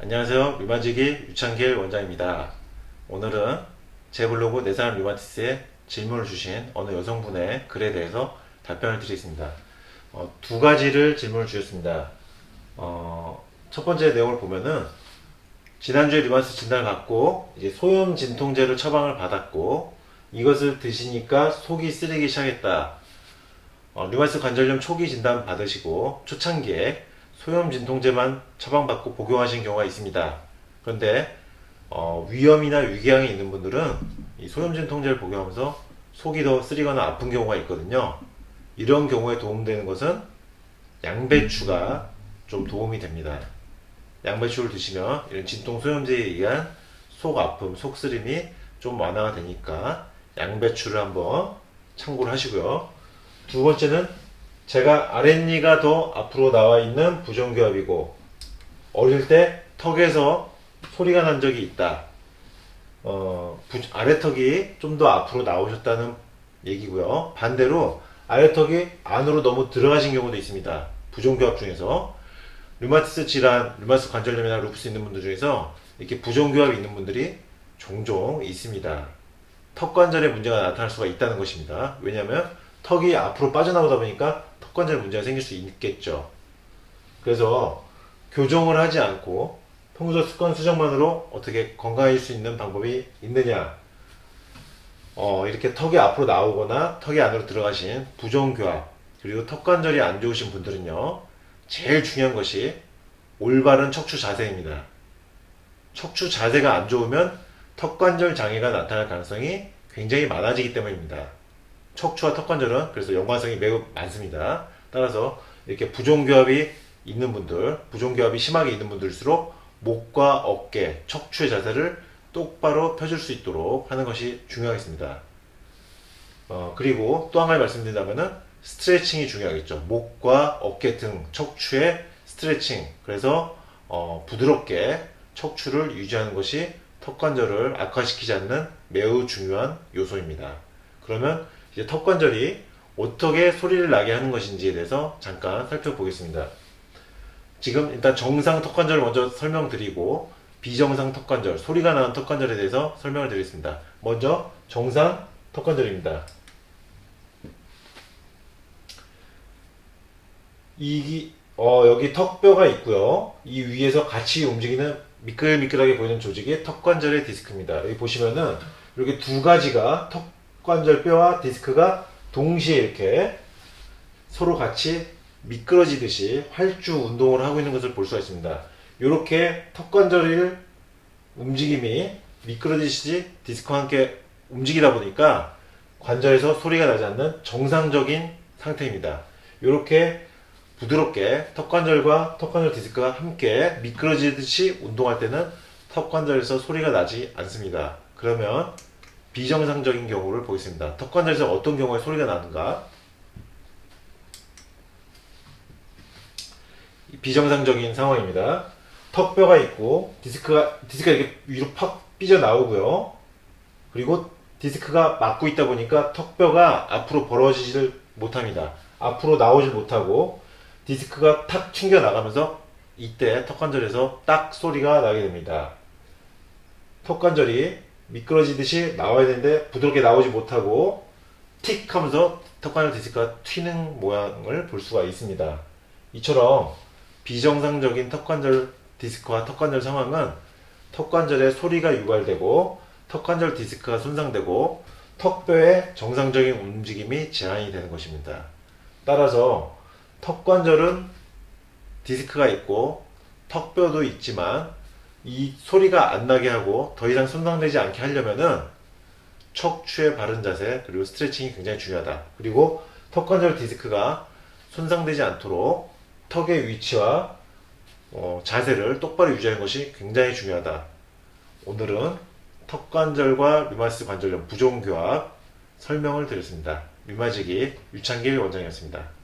안녕하세요. 류마지기 유창길 원장입니다. 오늘은 제 블로그 내 사람 류마티스에 질문을 주신 어느 여성분의 글에 대해서 답변을 드리겠습니다. 두 가지를 질문을 주셨습니다. 첫 번째 내용을 보면은 지난주에 류마티스 진단을 받고 이제 소염 진통제를 처방을 받았고 이것을 드시니까 속이 쓰리기 시작했다. 류마티스 관절염 초기 진단 받으시고 초창기에 소염 진통제만 처방받고 복용하신 경우가 있습니다. 그런데 위염이나 위궤양이 있는 분들은 이 소염 진통제를 복용하면서 속이 더 쓰리거나 아픈 경우가 있거든요. 이런 경우에 도움되는 것은 양배추가 좀 도움이 됩니다. 양배추를 드시면 이런 진통 소염제에 의한 속 아픔, 속 쓰림이 좀 완화가 되니까 양배추를 한번 참고를 하시고요. 두 번째는 제가 아랫니가 더 앞으로 나와 있는 부종교합이고 어릴 때 턱에서 소리가 난 적이 있다. 아래턱이 좀 더 앞으로 나오셨다는 얘기고요. 반대로 아래턱이 안으로 너무 들어가신 경우도 있습니다. 부종교합 중에서 류마티스 질환, 류마티스 관절염이나 루푸스 있는 분들 중에서 이렇게 부종교합이 있는 분들이 종종 있습니다. 턱 관절에 문제가 나타날 수가 있다는 것입니다. 왜냐하면 턱이 앞으로 빠져나오다 보니까 턱 관절에 문제가 생길 수 있겠죠. 그래서 교정을 하지 않고 평소 습관 수정만으로 어떻게 건강해질 수 있는 방법이 있느냐, 이렇게 턱이 앞으로 나오거나 턱이 안으로 들어가신 부종교합 그리고 턱 관절이 안 좋으신 분들은요, 제일 중요한 것이 올바른 척추 자세입니다. 척추 자세가 안 좋으면 턱 관절 장애가 나타날 가능성이 굉장히 많아지기 때문입니다. 척추와 턱 관절은 그래서 연관성이 매우 많습니다. 따라서 이렇게 부종교합이 있는 분들, 부종교합이 심하게 있는 분들일수록 목과 어깨, 척추의 자세를 똑바로 펴줄 수 있도록 하는 것이 중요하겠습니다. 그리고 또 한 가지 말씀드린다면은 스트레칭이 중요하겠죠. 목과 어깨 등 척추의 스트레칭. 그래서 부드럽게 척추를 유지하는 것이 턱 관절을 악화시키지 않는 매우 중요한 요소입니다. 그러면 이제 턱 관절이 어떻게 소리를 나게 하는 것인지에 대해서 잠깐 살펴보겠습니다. 지금 일단 정상 턱 관절을 먼저 설명드리고 비정상 턱 관절, 소리가 나는 턱 관절에 대해서 설명을 드리겠습니다. 먼저 정상 턱 관절입니다. 여기 턱뼈가 있고요. 이 위에서 같이 움직이는 미끌미끌하게 보이는 조직이 턱 관절의 디스크입니다. 여기 보시면은 이렇게 두 가지가 턱 관절 뼈와 디스크가 동시에 이렇게 서로 같이 미끄러지듯이 활주 운동을 하고 있는 것을 볼 수가 있습니다. 이렇게 턱 관절의 움직임이 미끄러지듯이 디스크와 함께 움직이다 보니까 관절에서 소리가 나지 않는 정상적인 상태입니다. 이렇게 부드럽게 턱 관절과 턱 관절 디스크가 함께 미끄러지듯이 운동할 때는 턱 관절에서 소리가 나지 않습니다. 그러면 비정상적인 경우를 보겠습니다. 턱 관절에서 어떤 경우에 소리가 나는가? 비정상적인 상황입니다. 턱뼈가 있고 디스크가 이렇게 위로 팍 삐져나오고요. 그리고 디스크가 막고 있다 보니까 턱뼈가 앞으로 벌어지지를 못합니다. 앞으로 나오질 못하고 디스크가 탁 튕겨 나가면서 이때 턱 관절에서 딱 소리가 나게 됩니다. 턱 관절이 미끄러지듯이 나와야 되는데 부드럽게 나오지 못하고 틱 하면서 턱 관절 디스크가 튀는 모양을 볼 수가 있습니다. 이처럼 비정상적인 턱 관절 디스크와 턱 관절 상황은 턱 관절에 소리가 유발되고 턱 관절 디스크가 손상되고 턱뼈의 정상적인 움직임이 제한이 되는 것입니다. 따라서 턱 관절은 디스크가 있고 턱뼈도 있지만 이 소리가 안 나게 하고 더 이상 손상되지 않게 하려면은 척추의 바른 자세 그리고 스트레칭이 굉장히 중요하다. 그리고 턱 관절 디스크가 손상되지 않도록 턱의 위치와 자세를 똑바로 유지하는 것이 굉장히 중요하다. 오늘은 턱 관절과 류마티스 관절염 부종교합 설명을 드렸습니다. 류마지기 유창길 원장이었습니다.